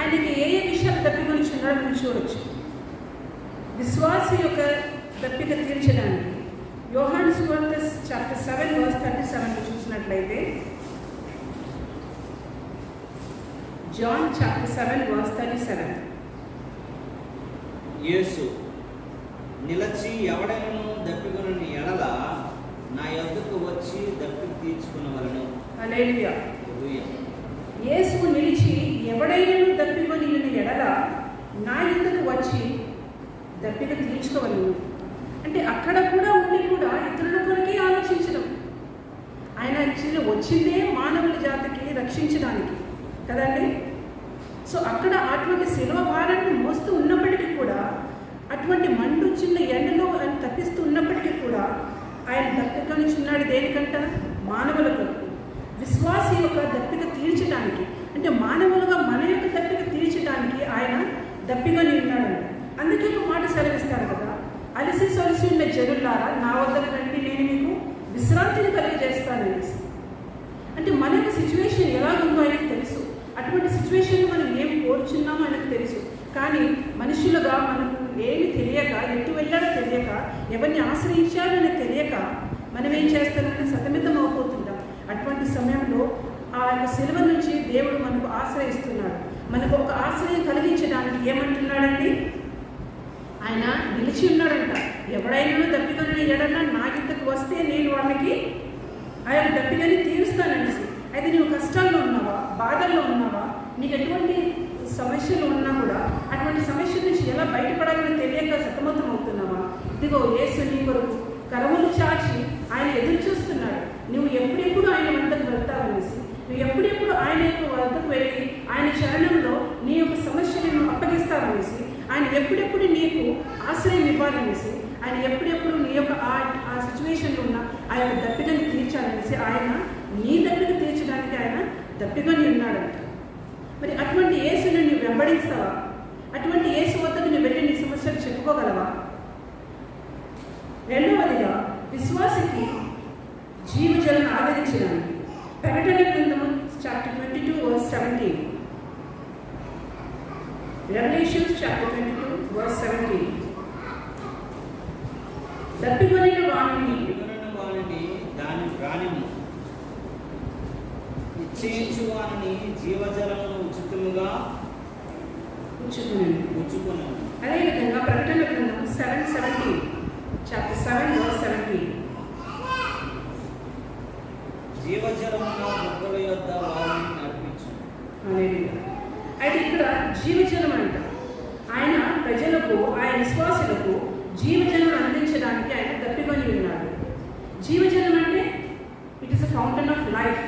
ఆయనకి ఏ ఏ విషయాలు దప్పికొనిచున్నాడో మనం చూడొచ్చు. విశ్వాస యొక్క దప్పిక తీర్చడానికి యోహాను సువార్త చాప్టర్ 7 verse 37 చూసినట్లయితే, జాన్ చాప్టర్ 7 verse 37, యేసు నిలచి ఎవడైనా దప్పికొనని ఎడల నా యొద్దకు వచ్చి దప్పిక తీర్చుకునవలెను. హల్లెలూయా. యేసు నిలిచి ఎవడైనా దప్పికొని ఎడల నా యొద్దకు వచ్చి దప్పిక తీర్చుకోవలను. అంటే అక్కడ కూడా ఉండి కూడా ఇతరుల కొరకే ఆలోచించడం. ఆయన యాక్చువల్లీ వచ్చిందే మానవుల జాతికి రక్షించడానికి కదండి. సో అక్కడ అటువంటి శిలువ భారాన్ని మోస్తూ ఉన్నప్పటికీ కూడా, అటువంటి మండు చిన్న ఎండలో ఆయన తప్పిస్తూ ఉన్నప్పటికీ కూడా ఆయన దప్పికొనిచున్నాడు దేనికంట? మానవుల కొరకు. విశ్వాసి యొక్క దప్పిక తీర్చడానికి, అంటే మానవులుగా మన యొక్క దప్పిక తీర్చడానికి ఆయన దప్పికొని ఉన్నాడంట. అందుకే ఒక మాట సెలవిస్తాడు కదా, అలసి సొలసి ఉన్న జనులారా నా వద్దకు రండి, నేను మీకు విశ్రాంతిని కలిగజేస్తాననేసి. అంటే మన యొక్క సిచ్యువేషన్ ఎలాగుందో ఆయనకు తెలుసు. అటువంటి సిచ్యువేషన్ మనం ఏం కోరుచున్నామో ఆయనకు తెలుసు. కానీ మనుషులుగా మనకు ఏమి తెలియక, ఎటు వెళ్ళాడో తెలియక, ఎవరిని ఆశ్రయించాలో అనేది తెలియక మనం ఏం చేస్తామని సతమితం అయిపోతుంటాం. అటువంటి సమయంలో ఆ యొక్క సిలువ నుంచి దేవుడు మనకు ఆశ్రయిస్తున్నాడు. మనకు ఒక ఆశ్రయం కలిగించడానికి ఏమంటున్నాడండి? ఆయన నిలిచి ఉన్నాడంట. ఎవడైనా దప్పికొని ఎడన్నా నా యుద్ధకు వస్తే నేను వాళ్ళకి ఆయన దప్పికని తీరుస్తాననేసి. అయితే నీవు కష్టాల్లో ఉన్నావా, బాధల్లో ఉన్నావా, నీకు ఎటువంటి సమస్యలు ఉన్నా కూడా అటువంటి సమస్య నుంచి ఎలా బయటపడాలని తెలియక సతమతం అవుతున్నావా? ఇదిగో యేసు నీ కొరకు కరములు చాచి ఆయన ఎదురు చూస్తున్నాడు. నువ్వు ఎప్పుడెప్పుడు ఆయన వద్దకు వెళ్తావనేసి, నువ్వు ఎప్పుడెప్పుడు ఆయన యొక్క వద్దకు వెళ్ళి ఆయన చరణంలో నీ యొక్క సమస్యలను అప్పగిస్తావనేసి, ఆయన ఎప్పుడెప్పుడు నీకు ఆశ్రయం ఇవ్వాలనేసి, ఆయన ఎప్పుడెప్పుడు నీ యొక్క ఆ సిచ్యువేషన్లో ఉన్న ఆ యొక్క దప్పికని తీర్చాలనేసి, ఆయన నీ దప్పిక తీర్చడానికి ఆయన దప్పికని ఉన్నాడంట. మరి అటువంటి యేసుని నువ్వు వెంబడిస్తావా? అటువంటి యేసు వద్దకు నువ్వు వెళ్ళి నీ సమస్యలు చెప్పుకోగలవా? రెండవదిగా, విశ్వాసికి జీవజలను ఆదరించడానికి ప్రకటన గ్రంథము chapter 22 verse 17, Revelations chapter 22 verse 17, దప్పికొనిన వానిని దాని రాణిని ఇచ్చేయించు వానిని జీవజలమును ఉచితముగా పుచ్చుకొనెను. అదేవిధంగా ప్రకటన గ్రంథం 7:17, చాప్టర్ 7 verse 17, జీవజలమున బుగ్గల యొద్ద వారిని నడిపించు. అయితే ఇక్కడ జీవజలం అంట. ఆయన ప్రజలకు, ఆయన విశ్వాసులకు జీవజలం అందించడానికి ఆయన దప్పికొని ఉన్నాడు. జీవజలం అంటే it is a fountain of life.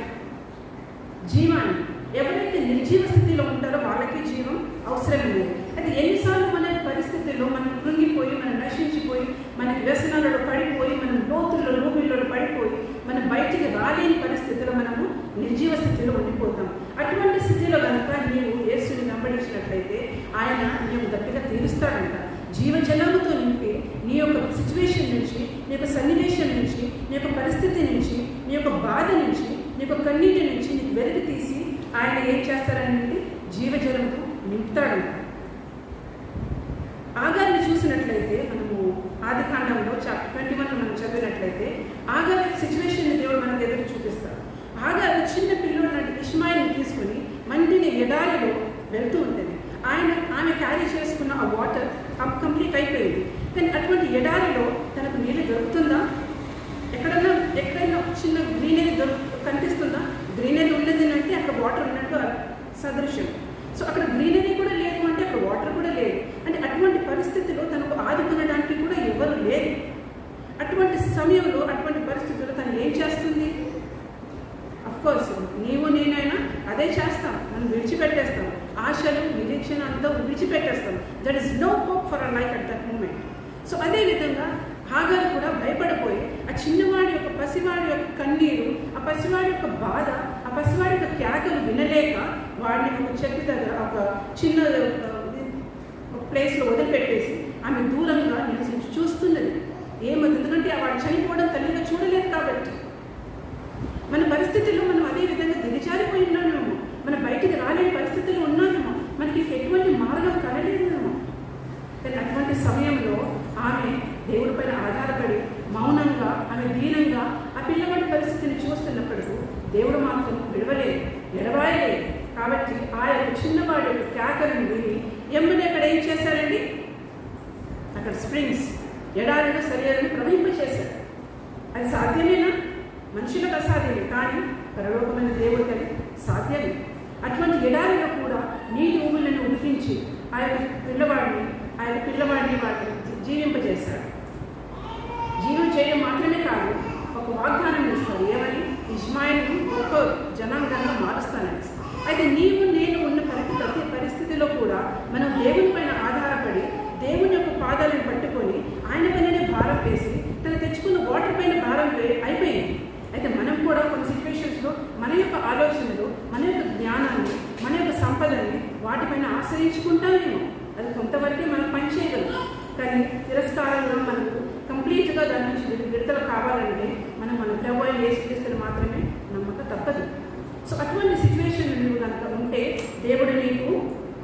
జీవాన్ని ఎవరైతే నిర్జీవ స్థితిలో ఉంటారో వాళ్ళకి జీవం అవసరం లేదు. అయితే ఎన్నిసార్లు మన పరిస్థితుల్లో మనం కృంగిపోయి, మనం నశించిపోయి, మనకి వ్యసనాలలో పడిపోయి, మనం లోతుల్లో లోబిల్లో పడిపోయి, మనం బయటికి రాలేని పరిస్థితుల్లో మనము నిర్జీవ స్థితిలో ఉండిపోతాం. అటువంటి స్థితిలో కనుక నీవు యేసుని వెంబడించినట్లయితే ఆయన నీవు దప్పిక తీరుస్తాడంట. జీవజలముతో నింపి నీ యొక్క సిచ్యువేషన్ నుంచి, నీ యొక్క సన్నివేశం నుంచి, నీ యొక్క పరిస్థితి నుంచి, నీ యొక్క బాధ నుంచి, నీ యొక్క కన్నీటి నుంచి నీకు వెలికి తీసి ఆయన ఏం చేస్తారనేది జీవజలంతో నింపుతాడంట. ఆగారిని చూసినట్లయితే మనము ఆదికాండంలో చాప్టర్ 21 మనం చదివినట్లయితే ఆగారి సిచ్యువేషన్ దేవుడు మనకు ఎదురు చూపిస్తాడు. ఆగారు చిన్న పిల్లోడు లాంటి ఇష్మాయిల్ని తీసుకుని మంటిని ఎడారిలో వెళ్తూ ఉంటుంది. ఆమె క్యారీ చేసుకున్న ఆ వాటర్ కంప్లీట్ అయిపోయింది. కానీ అటువంటి ఎడారిలో తనకు నీళ్ళు దొరుకుతుందా? ఎక్కడైనా చిన్న గ్రీనరీ కనిపిస్తుందా? గ్రీనరీ ఉన్నది అంటే అక్కడ వాటర్ ఉన్నట్టు సదృశ్యం. సో అక్కడ గ్రీనరీ కూడా లేదు అంటే అక్కడ వాటర్ కూడా లేదు. అంటే అటువంటి పరిస్థితిలో తనకు ఆదుకునడానికి కూడా ఎవరు లేరు. అటువంటి సమయంలో, అటువంటి పరిస్థితుల్లో తను ఏం చేస్తుంది? అఫ్కోర్స్ నీవు నేనైనా అదే చేస్తాం. మనం విడిచిపెట్టేస్తాం. ఆశలు, నిరీక్షణ అంతా విడిచిపెట్టేస్తాం. That is no hope for our life at that moment. So అదేవిధంగా హాగారు కూడా భయపడిపోయి ఆ చిన్నవాడి యొక్క, పసివాడి యొక్క కన్నీరు, ఆ పసివాడి యొక్క బాధ, ఆ పసివాడి యొక్క కేకలు వినలేక వాడిని ఒక చెట్టు దగ్గర ఒక చిన్న ప్లేస్లో వదిలిపెట్టేసి ఆమె దూరంగా నిలిచి చూస్తున్నది. ఏమవుతుంది? ఎందుకంటే వాడు చనిపోవడం తల్లిగా చూడలేదు కాబట్టి. మన పరిస్థితుల్లో మనం అదే విధంగా దిగజారిపోయి ఉన్నామేమో, మన బయటికి రాలేని పరిస్థితుల్లో ఉన్నామేమో, మనకి చిన్నవాడి యొక్క కేకలను విని ఎమ్మని అక్కడ ఏం చేశారండి? అక్కడ స్ప్రింగ్స్, ఎడారిలో శరీరాన్ని ప్రవహింపచేశారు. అది సాధ్యమేనా? మనుషులకు అసాధ్యమే, కానీ పరలోకమైన దేవుడికి అది సాధ్యమే. అటువంటి ఎడారిలో కూడా నీటి ఊబులను ఉడికించి ఆ యొక్క పిల్లవాడిని వాటిని జీవింపజేశాడు. జీవం చేయడం మాత్రమే కాదు, ఒక వాగ్దానం ఇస్తాడు. ఏమని? ఇష్మాయిల్ను గొప్ప జనాంగంగా మారుస్తానని. అయితే నీవు నేను ఉన్న ప్రతి పరిస్థితిలో కూడా మనం దేవుని పైన ఆధారపడి దేవుని యొక్క పాదాలను పట్టుకొని ఆయన పైననే భారం వేసి తను తెచ్చుకున్న వాటర్ పైన భారం అయిపోయింది. అయితే మనం కూడా కొన్ని సిచ్యువేషన్స్లో మన యొక్క ఆలోచనలు, మన యొక్క జ్ఞానాన్ని, మన యొక్క సంపదని వాటిపైన ఆశ్రయించుకుంటామేమో. అది కొంతవరకే మనం పని చేయగలం. కానీ తిరస్కారంలో మనకు కంప్లీట్గా దాని నుంచి విడుదల కావాలంటే మనం మన ప్రభు అయిన యేసుక్రీస్తుని మాత్రమే నమ్మక తప్పదు. సో అటువంటి సిచ్యువేషన్ నువ్వు కనుక ఉంటే దేవుడు నీకు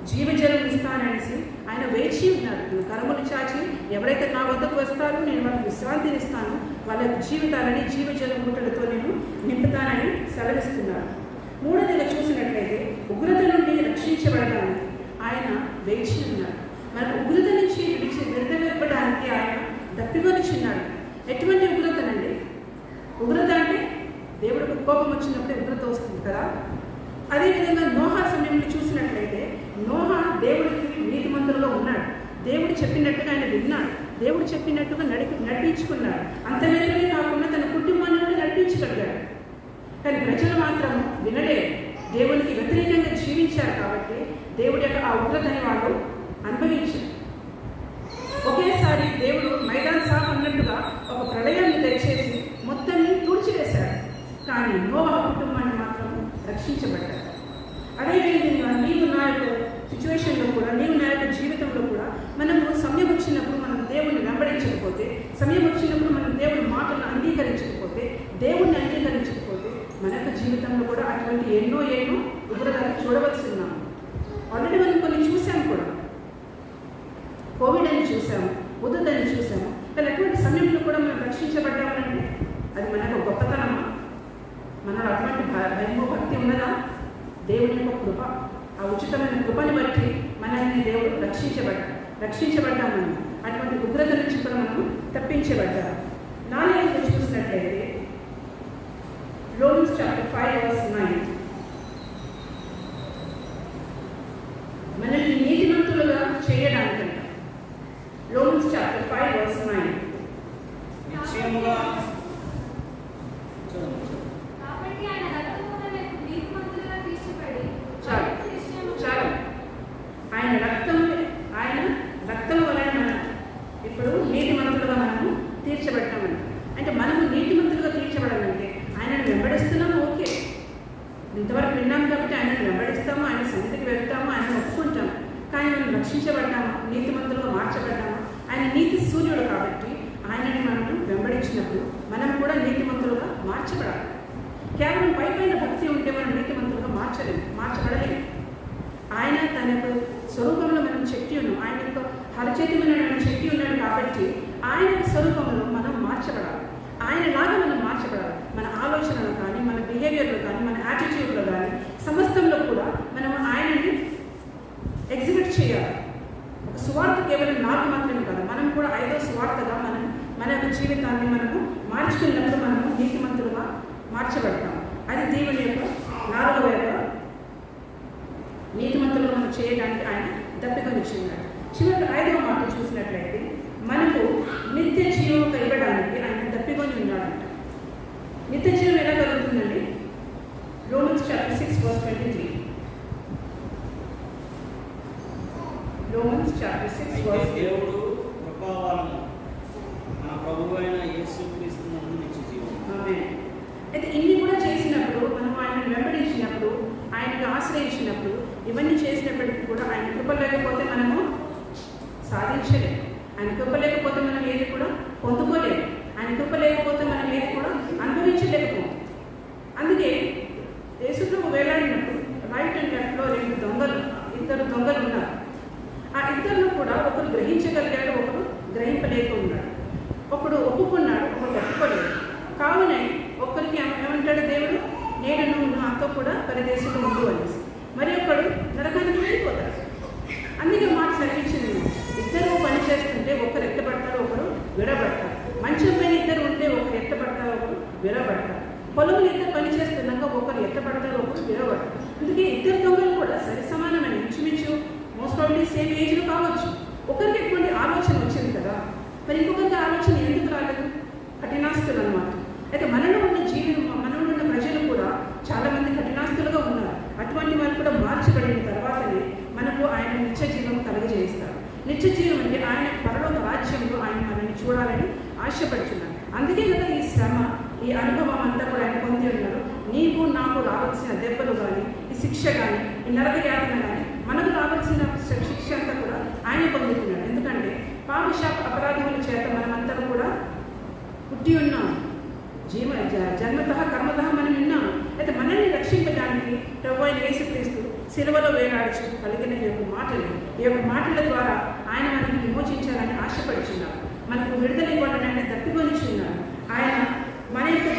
జీవజలం ఇస్తాననేసి ఆయన వేచి ఉన్నారు. నువ్వు కరములు చాచి ఎవరైతే నా వద్దకు వస్తారో నేను వాళ్ళకి విశ్రాంతిని ఇస్తాను, వాళ్ళ జీవితాలని జీవజలం గుట్టలతో నేను నింపుతానని సెలవిస్తున్నారు. మూడోదిగా చూసినట్లయితే ఉగ్రత నుండి రక్షించబడడానికి ఆయన వేచి ఉన్నారు. మనకు ఉగ్రత నుంచి విడుదల ఇవ్వడానికి ఆయన దప్పికొనిచున్నాడు. ఎటువంటి ఉగ్రతనండి? ఉగ్రత అంటే దేవుడికి కోపం వచ్చినప్పుడే ఉగ్రత వస్తుంది కదా. అదేవిధంగా నోహా సమయంలో చూసినట్లయితే నోహా దేవుడికి నీతిమంతులుగా ఉన్నాడు. దేవుడు చెప్పినట్టుగా ఆయన విన్నాడు. దేవుడు చెప్పినట్టుగా నడిపించుకున్నాడు. అంత మేరనే కాకుండా తన కుటుంబాన్ని కూడా నడిపించగలిగాడు. కానీ ప్రజలు మాత్రం వినలేదు. దేవునికి వ్యతిరేకంగా జీవించారు కాబట్టి దేవుడి యొక్క ఆ ఉగ్రతని వాళ్ళు అనుభవించారు. ఒకేసారి దేవుడు మైదాన్ సాఫ్ అన్నట్టుగా ఒక ప్రళయాన్ని తెచ్చేసి మొత్తాన్ని తుడిచివేశాడు. కానీ నోవహు కుటుంబాన్ని మాత్రం రక్షించబడ్డారు. అదేవిధంగా నీవు నా యొక్క సిచ్యువేషన్లో కూడా, నీవు నా యొక్క జీవితంలో కూడా మనము సమయం వచ్చినప్పుడు మనం దేవుణ్ణి వెంబడించకపోతే, సమయం వచ్చినప్పుడు మనం దేవుని మాటలను అంగీకరించకపోతే, దేవుణ్ణి అంగీకరించకపోతే మన యొక్క జీవితంలో కూడా అటువంటి ఎన్నో ఉగ్రతలు చూడవలసి ఉన్నాము. ఆల్రెడీ మనం కొన్ని చూసాము కూడా. కోవిడ్ అని చూసాము, ఉదత్ అని చూసాము. కానీ అటువంటి సమయంలో కూడా మనం రక్షించబడ్డామంటే అది మనకు గొప్పతనమా? మనలో అటువంటి భయమో భక్తి ఉన్నదా? దేవుని యొక్క కృప, ఆ ఉచితమైన కృపని బట్టి మనల్ని దేవుడు రక్షించబడ్డామని అటువంటి ఉగ్రత నుంచి కూడా మనం తప్పించబడ్డాము. నాలుగైదు చూసినట్లయితే రోమన్స్ చాప్టర్ 5:9 మనల్ని నీతిమంతులుగా చేయడానికంట. రోమన్స్ చాప్టర్ 5:9 నిశ్చయముగా ఆయన రక్తం వలన మనం ఇప్పుడు నీతిమంతులుగా మనము తీర్చబడ్డామండి. అంటే మనము నీతిమంతులుగా తీర్చబడాలంటే ఆయనను వెంబడిస్తున్నాము, ఓకే, ఇంతవరకు విన్నాం కాబట్టి ఆయనను వెంబడిస్తాము, ఆయన సన్నిధికి వెళ్తాము, ఆయన ఒప్పుకుంటాము. కానీ మనం రక్షించబడ్డాము, నీతిమంతులుగా మార్చబడ్డాము. ఆయన నీతి సూర్యుడు కాబట్టి ఆయనని మనం వెంబడించినప్పుడు మనం కూడా నీతిమంతులుగా మార్చబడాలి. కేవలం పైపైన భక్తి ఉంటే మనం నీతిమంతులుగా మార్చబడలేము. ఆయన తన యొక్క స్వరూపంలో మనం శక్తి ఉన్నాం. ఆయన యొక్క హరచేతిమైన శక్తి ఉన్నాడు కాబట్టి ఆయన యొక్క స్వరూపంలో మనం మార్చబడాలి. ఆయనలాగా మనం మార్చబడాలి. మన ఆలోచనలు కానీ, మన బిహేవియర్లో కానీ, మన యాటిట్యూడ్లో కానీ, సమస్తంలో కూడా మనం ఆయనని ఎగ్జిబిట్ చేయాలి. ఒక సువార్త కేవలం నాకు మాత్రమే కాదు, మనం కూడా 5వ సువార్తగా మన యొక్క జీవితాన్ని మనము మార్చుకున్నప్పుడు మనము నీతిమంతులుగా మార్చబడతాం. అది దేవుని యొక్క 4వ యొక్క నీతిమంతులుగా మనం చేయడానికి ఆయన దప్పికొనిచ్చున్నాడు. చివరికి 5వ మాట చూసినట్లయితే మనకు నిత్య జీవం ఇవ్వడానికి ఆయన దప్పికొని ఉన్నాడంట. నిత్య జీవం ఎలా కలుగుతుందండి? Romans chapter 6:23. రోమన్స్ చాప్టర్ 6 దేవుడు కృపావరము మన ప్రభువు అయిన యేసుక్రీస్తు నందు నిత్య జీవం. ఆమేన్. అయితే ఇన్ని కూడా చేసినప్పుడు, మనం ఆయనను వెంబడించినప్పుడు, ఆయనకు ఆశ్రయించినప్పుడు, ఇవన్నీ చేసినప్పటికీ కూడా ఆయన కృప లేకపోతే మనము సాధించలేము. ఆయన కృప లేకపోతే మనం ఏది కూడా పొందుకోలేము. ఆయన కృప లేకపోతే మనం ఏది కూడా అనుభవించలేకపోము. అందుకే యేసుప్రభు వేలాడినప్పుడు రైట్ అండ్ లెఫ్ట్లో ఇద్దరు దొంగలు ఉన్నారు. ఆ ఇద్దరు కూడా ఒకరు గ్రహించగలిగాడు, ఒకరు గ్రహింపలేకున్నాడు. ఒకడు ఒప్పుకున్నాడు, ఒకడు ఒప్పుకోలేదు. కావున ఒక్కరికి ఏమంటాడు దేవుడు, నేను నువ్వు నాతో కూడా పరదేశంలో ఉండు అనేసి. మరి ఒకడు నరకానికి విరవబడతారు. పొలంలో ఇద్దరు పని చేస్తున్నాక ఒకరు ఎత్తబడతారు, ఒకరు విరవబడతారు. అందుకే ఇద్దరు దొంగలు కూడా సరి సమానమైన ఇంచుమించు మోస్ట్ ప్రాబబ్లీ సేమ్ ఏజ్లో కావచ్చు. ఒకరికి ఎటువంటి ఆలోచన వచ్చింది కదా, మరి ఇంకొకరికి ఆలోచన ఎందుకు రాలేదు? కఠినాస్తులు అన్నమాట. అయితే మనలో ఉన్న ప్రజలు కూడా చాలామంది కఠినాస్తులుగా ఉన్నారు. అటువంటి వారు కూడా మార్చబడిన తర్వాతనే మనకు ఆయన నిత్య జీవం కలుగజేస్తారు. నిత్య జీవం అంటే ఆయన పరలోక రాజ్యంలో ఆయన మనల్ని చూడాలని ఆశపడుతున్నారు. అందుకే కదా ఈ శ్రమ, ఈ అనుభవం అంతా కూడా ఆయన పొంది ఉన్నారు. నీకు నాకు రావాల్సిన దెబ్బలు కానీ, ఈ శిక్ష కానీ, ఈ నరక యాతన కానీ, మనకు రావాల్సిన శిక్ష అంతా కూడా ఆయన పొందుతున్నాడు. ఎందుకంటే పాపశాప అపరాధముల చేత మనమంతా కూడా పుట్టి ఉన్నాం. జన్మతః కర్మతః మనం విన్నాము. అయితే మనల్ని రక్షించడానికి ప్రభువైన యేసుక్రీస్తు శిలువలో వేలాడుచు కలిగిన ఈ యొక్క మాటల ద్వారా ఆయన మనకు విమోచించాలని ఆశపడుచున్నారు. మనకు విడుదల ఇవ్వాలని ఆయన దప్పికొనిచున్నారు. ఆయన మన యొక్క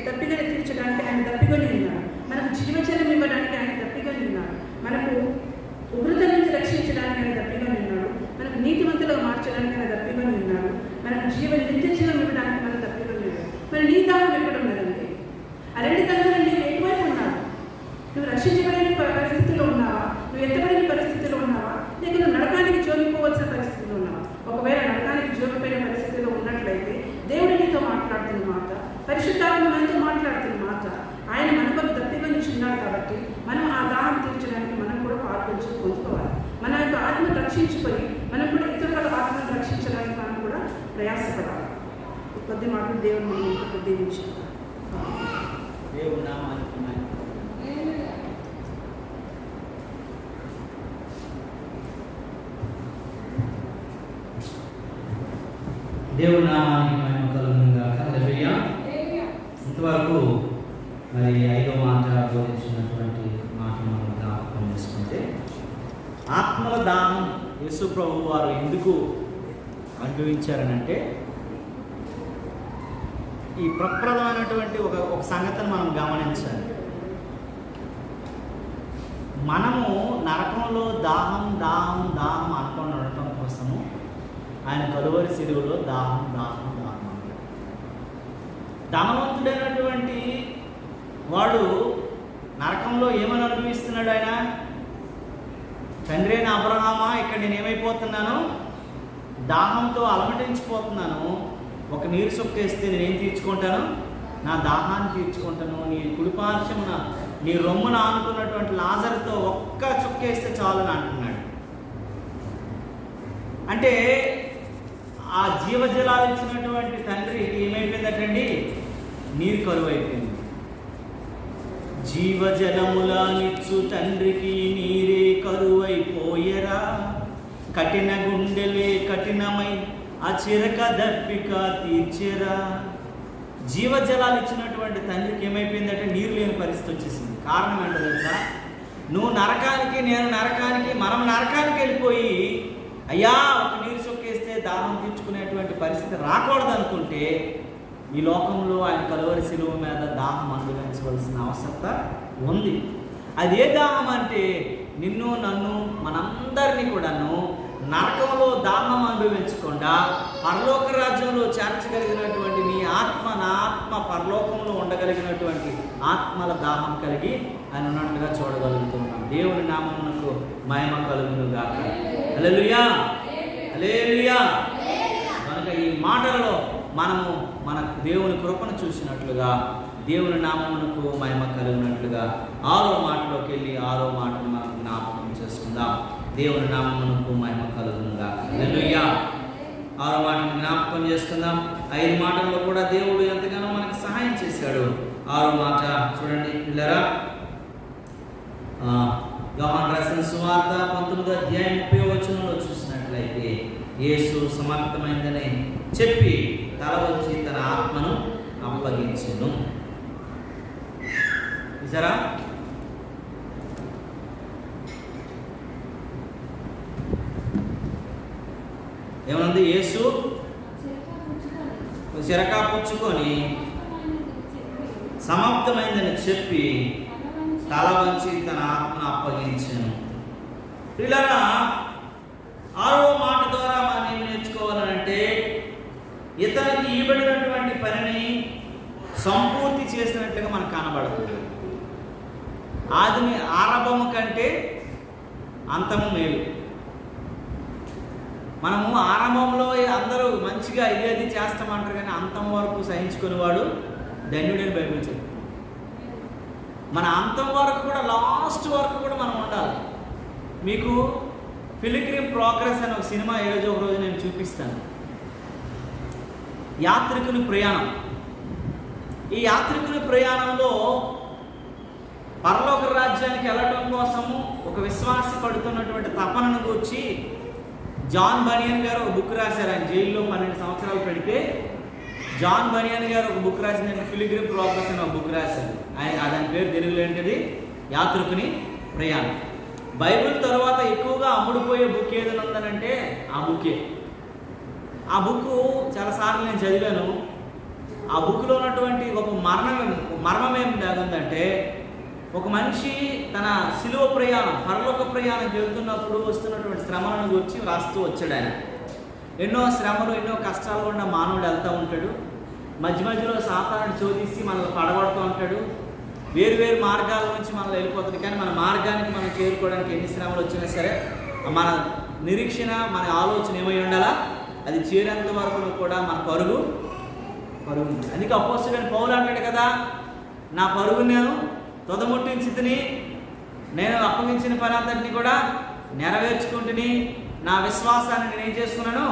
దప్పిగని తీర్చడానికి ఆయన దప్పికొని ఉన్నారు. మనకు జీవజలం ఇవ్వడానికి ఆయన దప్పికొని ఉన్నారు. మనకు ఉగ్రత నుంచి రక్షించడానికి ఆయన దప్పికొని ఉన్నాడు. మనకు నీతివంతులుగా మార్చడానికి ఆయన దప్పికొని ఉన్నాడు. మనకు నిత్య జీవం ఇవ్వడానికి మనం దప్పికొని ఉన్నాడు. మరి నీ దాహం ఎక్కడ ఉన్నదండి? ఆ రెండు దాహంలో నీవు ఎటువైపు ఉన్నావు? నువ్వు రక్షించబడిన పరిస్థితిలో ఉన్నావా? నువ్వు ఎత్తబడిన పరిస్థితిలో ఉన్నావా? లేక నువ్వు నరకానికి జోగిపోవలసిన పరిస్థితిలో ఉన్నావా? ఒకవేళ నరకానికి జోగిపోయిన పరిస్థితిలో ఉన్నట్లయితే దేవుడు నీతో మాట్లాడుతున్న మాట, పరిశుద్ధాత్మ మనతో మాట్లాడుతున్న మాట, ఆయన మన కొరకు దప్పికొనిచున్నాడు. కాబట్టి మనం ఆ దాహం తీర్చడానికి మనం కూడా పాల్గొంచు పొందుకోవాలి. మన యొక్క ఆత్మను రక్షించుకొని మనం కూడా ఇతరుల ఆత్మను రక్షించడానికి మనం కూడా ప్రయాసపడాలి. కొద్ది మాటలు దేవుడు దీవించారు. దేవుడు నామానికి మహిమ. దేవుడు నామానికి మహిమ కలుగును గాక. హల్లెలూయా. ఇంతవరకు మరి 5వ మాట బోధించినటువంటి మాటను మనం జ్ఞాపకం చేసుకుంటే, ఆత్మల దానం యేసు ప్రభువు వారు ఎందుకు అనుభవించారనంటే, ఈ ప్రప్రదమైనటువంటి ఒక సంగతిని మనం గమనించాలి. మనము నరకంలో దాహం దాహం దాహం అనుకొని ఉండటం కోసము ఆయన కలువరి శిలువలో దాహం దాహం దాహం అన్నాడు. ధనవంతుడైనటువంటి వాడు నరకంలో ఏమని అనుభవిస్తున్నాడు? ఆయన తండ్రి అయిన అబ్రహామా, ఇక్కడ నేను ఏమైపోతున్నాను? దాహంతో అలమటించిపోతున్నాను. ఒక నీరు చొక్కేస్తే నేనేం తీర్చుకుంటాను? నా దాహాన్ని తీర్చుకుంటాను. నీ కుడిపార్శ్వమున నీ రొమ్మున ఆనుకున్నటువంటి లాజరుతో ఒక్క చొక్కేస్తే చాలని అంటున్నాడు. అంటే ఆ జీవజలాలు ఇచ్చినటువంటి తండ్రికి ఏమైపోయిందటండి? నీరు కరువు అయిపోయింది. జీవజలములనిచ్చు తండ్రికి నీరే కరువైపోయరా, కఠిన గుండెలే కఠినమై ఆ చిరక దప్పిక తీర్చెరా. జీవజలాలు ఇచ్చినటువంటి తండ్రికి ఏమైపోయిందంటే నీరు లేని పరిస్థితి వచ్చేసింది. కారణం ఏంటో తెలుసా? నువ్వు నరకానికి, నేను నరకానికి, మనం నరకానికి వెళ్ళిపోయి అయ్యా ఒక నీరు చొక్కేస్తే దాహం తీర్చుకునేటువంటి పరిస్థితి రాకూడదు అనుకుంటే, ఈ లోకంలో ఆయన కలువరి శిలువ మీద దాహం అనుభవించవలసిన అవసరత ఉంది. అదే దాహం అంటే నిన్ను నన్ను మనందరినీ కూడాను నరకంలో దాహం అనుభవించకుండా పరలోక రాజ్యంలో చేర్చగలిగినటువంటి నీ ఆత్మ, నా ఆత్మ పరలోకంలో ఉండగలిగినటువంటి ఆత్మల దాహం కలిగి ఆయన ఉన్నట్టుగా చూడగలుగుతున్నాం. దేవుని నామమునకు మహిమ కలుగును గాక. హల్లెలూయా, హల్లెలూయా. కనుక ఈ మాటలలో మనము మన దేవుని కృపను చూసినట్లుగా, దేవుని నామమునకు మహిమ కలిగినట్లుగా 6వ మాటలోకి వెళ్ళి 6వ మాటను మనం జ్ఞాపకం చేసుకుందాం. దేవుని నామమునకు మహిమ కలుగునుగా. హల్లెలూయా. 6వ మాటను జ్ఞాపకం చేసుకుందాం. 5 మాటల్లో కూడా దేవుడు ఎంతగానో మనకు సహాయం చేశాడు. 6వ మాట చూడండి పిల్లరా. యోహాను రాసిన సువార్త 19వ అధ్యాయం 30వ వచనంలో చూసినట్లయితే, యేసు సమాప్తమైందని చెప్పి తల వచ్చి తన ఆత్మను అప్పగించెను. చూసారా? ఏమనుంది? యేసు చిరకా పుచ్చుకొని సమాప్తమైందని చెప్పి తల వంచి తన ఆత్మను అప్పగించెను. పిల్లరా, 6వ మాట ద్వారా మనం ఏం నేర్చుకోవాలంటే, ఇతనికి ఇవ్వబడినటువంటి పనిని సంపూర్తి చేసినట్లుగా మనకు కనబడుతుంది. ఆరంభము కంటే అంతము మేలు. మనము ఆరంభంలో అందరూ మంచిగా ఇది చేస్తామంటారు, కానీ అంతం వరకు సహించుకునేవాడు ధన్యుడని బైబిల్ చెప్తుంది. మన అంతం వరకు కూడా, లాస్ట్ వరకు కూడా మనం ఉండాలి. మీకు పిల్గ్రిమ్ ప్రోగ్రెస్ అనే ఒక సినిమా ఒక రోజు నేను చూపిస్తాను. యాత్రికుని ప్రయాణం. ఈ యాత్రికుని ప్రయాణంలో పరలోక రాజ్యానికి వెళ్ళటం కోసము ఒక విశ్వాసి పడుతున్నటువంటి తపనను గురించి జాన్ బనియన్ గారు ఒక బుక్ రాశారు. ఆయన జైల్లో 12 సంవత్సరాలు పెడితే జాన్ బనియన్ గారు ఒక బుక్ రాసి, నేను పిల్గ్రిమ్ ప్రోగ్రెస్ అని ఒక బుక్ రాశాను. దాని పేరు తెలుగులో ఏంటిది? యాత్రికుని ప్రయాణం. బైబిల్ తర్వాత ఎక్కువగా అమ్ముడుపోయే బుక్ ఏదైనా ఉందనంటే ఆ బుక్కే. ఆ బుక్ చాలాసార్లు నేను చదివాను. ఆ బుక్లో ఉన్నటువంటి ఒక మర్మం ఏం దాగుందంటే, ఒక మనిషి తన శిలువ ప్రయాణం, పరలోక ప్రయాణం జరుగుతున్నప్పుడు వస్తున్నటువంటి శ్రమలను గురించి రాస్తూ వచ్చాడు. ఆయన ఎన్నో శ్రమలు, ఎన్నో కష్టాలు గుండా మానవుడు వెళ్తూ ఉంటాడు. మధ్య మధ్యలో సాతానుడు చోదిసి మనల్ని పడగొడుతూ ఉంటాడు. వేరు మార్గాల నుంచి మనం వెళ్ళిపోతుంది. కానీ మన మార్గానికి మనం చేరుకోవడానికి ఎన్ని శ్రమలు వచ్చినా సరే మన నిరీక్షణ, మన ఆలోచన ఏమై ఉండాలా? అది చేరేంత వరకు కూడా మన పరుగు. అందుకే అపోస్తలుడైన పౌలు అంటాడు కదా, నా పరుగు నేను తుదముట్టించితిని, నేను అప్పగించిన పని అంతటిని కూడా నెరవేర్చుకుంటుని, నా విశ్వాసాన్ని నేనేం చేసుకున్నాను?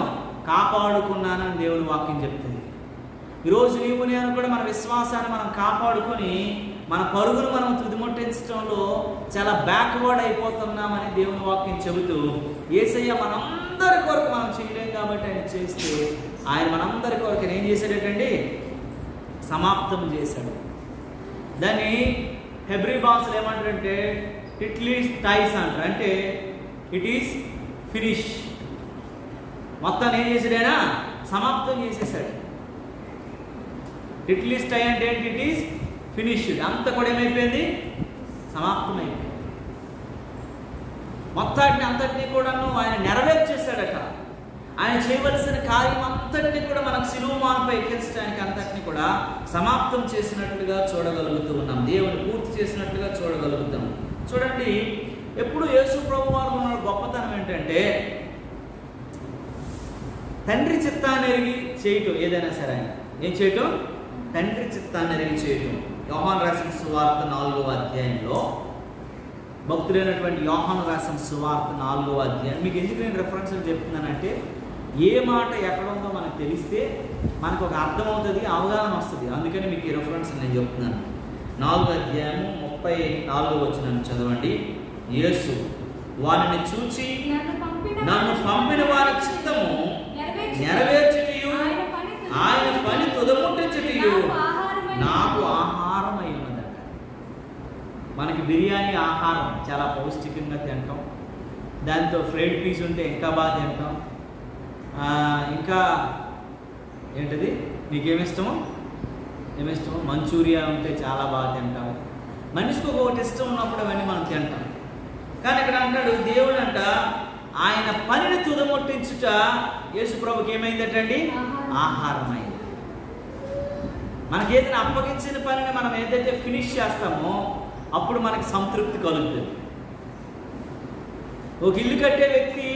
కాపాడుకున్నానని దేవుని వాక్యం చెప్తుంది. ఈరోజు నీవు నేను కూడా మన విశ్వాసాన్ని మనం కాపాడుకొని మన పరుగును మనం తుదిముట్టించడంలో చాలా బ్యాక్వర్డ్ అయిపోతున్నామని దేవుని వాక్యం చెబుతూ, యేసయ్య మనందరి కొరకు మనం చేయలేం కాబట్టి ఆయన చేస్తే, ఆయన మనందరి కొరకు ఏం చేశాడటండి? సమాప్తం చేశాడు. దాన్ని హెబ్రీ భాషలో ఏమంటారంటే టిట్లీస్ టైస్ అంటారు. అంటే ఇట్ ఈస్ ఫినిష్. మొత్తం ఏం చేశాడైనా సమాప్తం చేసేసాడు. టిట్లీస్ టై అంటే ఏంటి? It is finished. అంతా కూడా ఏమైపోయింది? సమాప్తమైపోయింది. మొత్తాన్ని అంతటినీ కూడా ఆయన నెరవేర్చేశాడట. ఆయన చేయవలసిన కార్యం అంతటినీ కూడా మనకు సిలువ మానుపై ఎక్కించడానికి అంతటినీ కూడా సమాప్తం చేసినట్లుగా చూడగలుగుతూ ఉన్నాం. దేవుని పూర్తి చేసినట్లుగా చూడగలుగుతాం. చూడండి, ఎప్పుడు యేసు ప్రభు వారు ఉన్న గొప్పతనం ఏంటంటే, తండ్రి చిత్తాన్ని ఎరిగి చేయటం. ఏదైనా సరే ఆయన ఏం చేయటం? తండ్రి చిత్తాన్ని ఎరిగి చేయటం. యోహాను రాసిన సువార్త 4వ అధ్యాయంలో, భక్తుడైనటువంటి యోహాను రాసిన సువార్త 4వ అధ్యాయం. మీకు ఎందుకు నేను రెఫరెన్స్లు చెప్తున్నానంటే, ఏ మాట ఎక్కడ ఉందో మనకు తెలిస్తే మనకు ఒక అర్థం అవుతుంది, అవగాహన వస్తుంది. అందుకని మీకు ఈ రెఫరెన్స్ నేను చెప్తున్నాను. 4వ అధ్యాయము 34వ వచనం చదవండి. యేసు వారిని చూచి, నన్ను పంపిన వారి చిత్తము నెరవేర్చుటయు ఆయన పని తుదముట్టించుటయు నాకు ఆహారం అయి ఉన్నదట. మనకి బిర్యానీ ఆహారం చాలా పౌష్టికంగా తింటాం. దాంతో ఫ్రైడ్ పీస్ ఉంటే ఇంకా బాగా తింటాం. ఇంకా ఏంటది నీకేమిష్టమో? ఏమిష్టమో? మంచూరియా ఉంటే చాలా బాగా తింటాం. మనిషికి ఒకటి ఇష్టం ఉన్నప్పుడు అవన్నీ మనం తింటాం. కానీ ఇక్కడ అంటాడు దేవుడు అంట, ఆయన పనిని తుదముట్టించుట యేసు ప్రభుకి ఏమైందటండి? ఆహారం అయింది. మనకి ఏదైనా అప్పగించిన పనిని మనం ఏదైతే ఫినిష్ చేస్తామో అప్పుడు మనకి సంతృప్తి కలుగుతుంది. ఒక ఇల్లు కట్టే వ్యక్తి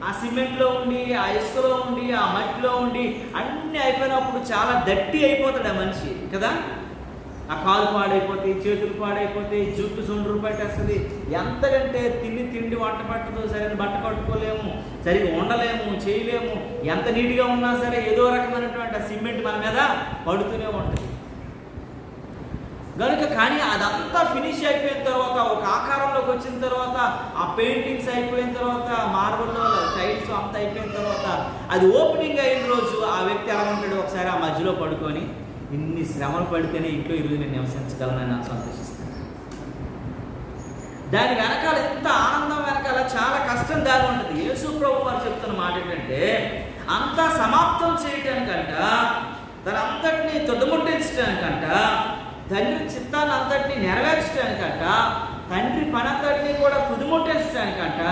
ఆ సిమెంట్లో ఉండి, ఆ ఇసుకలో ఉండి, ఆ మట్టిలో ఉండి అన్నీ అయిపోయినప్పుడు చాలా దట్టి అయిపోతాడు ఆ మనిషి కదా. ఆ కాలు పాడైపోతాయి, చేతులు పాడైపోతాయి, జుట్టు సుండ్రు పట్టేస్తుంది. ఎంతకంటే తిండి వంట పట్టదు, సరైన బట్ట కట్టుకోలేము, సరిగ్గా ఉండలేము, చేయలేము. ఎంత నీట్గా ఉన్నా సరే ఏదో రకమైనటువంటి ఆ సిమెంట్ మన మీద పడుతూనే ఉంటుంది కనుక. కానీ అదంతా ఫినిష్ అయిపోయిన తర్వాత, ఒక ఆకారంలోకి వచ్చిన తర్వాత, ఆ పెయింటింగ్స్ అయిపోయిన తర్వాత, మార్బుల్ టైల్స్ అంతా అయిపోయిన తర్వాత, అది ఓపెనింగ్ అయిన రోజు ఆ వ్యక్తి ఎలా ఉంటాడు? ఒకసారి ఆ మధ్యలో పడుకొని, ఇన్ని శ్రమలు పడితేనే ఇంట్లో ఈరోజు నేను నివసించగలనని నాకు సంతోషిస్తాను. దాని వెనకాల ఎంత ఆనందం వెనకాల చాలా కష్టం దాగి ఉంటుంది. యేసు ప్రభు వారు చెప్తున్న మాట ఏంటంటే, అంతా సమాప్తం చేయటానికంట, తన అంతటినీ తుదముట్టించడానికంట, తండ్రి చిత్తాన్ని అంతటినీ నెరవేర్చడానికంట, తండ్రి పని అంతటినీ కూడా తుదిముట్టించడానికంట,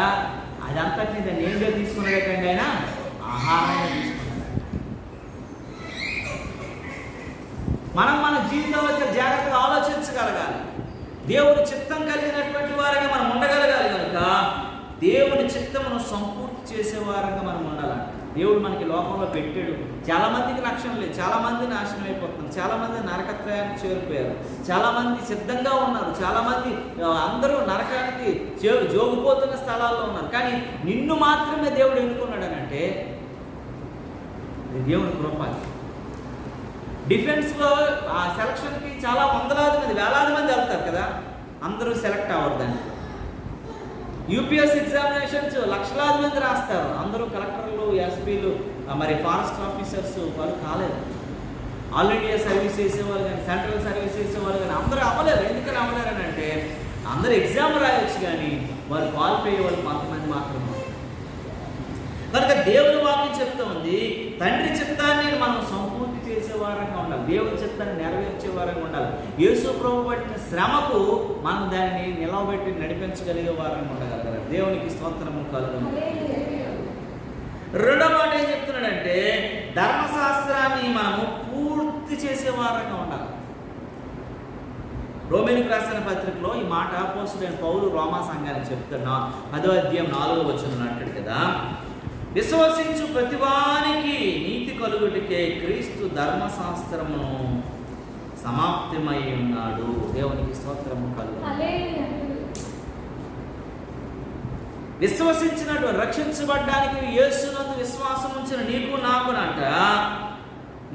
అదంతటినీ దాన్ని ఏంటో తీసుకున్నాడంటే ఆయన ఆహారంగా తీసుకున్నాడు. మనం మన జీవితంలో జాగ్రత్తగా ఆలోచించగలగాలి. దేవుని చిత్తం కలిగినటువంటి వారిగా మనం ఉండగలగాలి. కనుక దేవుని చిత్తమును సంపూర్తి చేసేవారంగా మనం ఉండాలంట. దేవుడు మనకి లోకంలో పెట్టాడు. చాలామందికి రక్షణ లేదు, చాలామంది నాశనం అయిపోతున్నారు, చాలామంది నరకత్రయానికి చేరిపోయారు, చాలామంది సిద్ధంగా ఉన్నారు, చాలామంది అందరూ నరకానికి జోగిపోతున్న స్థలాల్లో ఉన్నారు. కానీ నిన్ను మాత్రమే దేవుడు ఎన్నుకున్నాడు అని అంటే దేవుని కృప. డిఫెన్స్లో ఆ సెలక్షన్కి చాలా వందలాది మంది, వేలాది మంది వెళ్తారు కదా, అందరూ సెలెక్ట్ అవ్వరు దానికి. యూపీఎస్సీ ఎగ్జామినేషన్స్ లక్షలాది మంది రాస్తారు, అందరూ కలెక్టర్లు, ఎస్పీలు, మరి ఫారెస్ట్ ఆఫీసర్స్ వాళ్ళు కాలేదు. ఆల్ ఇండియా సర్వీస్ చేసేవాళ్ళు కానీ, సెంట్రల్ సర్వీస్ చేసేవాళ్ళు కానీ అందరూ అవ్వలేరు. ఎందుకని అవ్వలేరు అని అంటే అందరూ ఎగ్జామ్ రాయొచ్చు కానీ వారు క్వాలిఫై అయ్యే వాళ్ళు కొంతమంది మాత్రమే. కనుక దేవుని వాక్యం చెప్తా ఉంది, తండ్రి చిత్తాన్ని మనం సంపూర్తి చేసేవారంగా ఉండాలి, దేవుని చిత్తాన్ని నెరవేర్చేవారంగా ఉండాలి. యేసు ప్రభు పట్టిన శ్రమకు మనం దానిని నిలవబెట్టి నడిపించగలిగే వారంగా ఉండగలగాలి. దేవునికి స్తోత్రము కలుగును. రెండో మాట ఏం చెప్తున్నాడంటే ధర్మశాస్త్రాన్ని మనము పూర్తి చేసేవారంగా ఉండాలి. రోమేలకు రాసిన పత్రికలో ఈ మాట అపోస్తలుడైన పౌలు రోమా సంఘానికి చెప్తున్నా 10వ అధ్యాయం 4వ వచనం అంటాడు కదా, విశ్వసించు ప్రతివానికి నీతి కలుగుటికే క్రీస్తు ధర్మశాస్త్రమును సమాప్తమై ఉన్నాడు. దేవునికి స్తోత్రము కలుగును. విశ్వసించినట్టు రక్షించబడ్డానికి యేసునందు విశ్వాసం ఉంచిన నీకు నాకునంట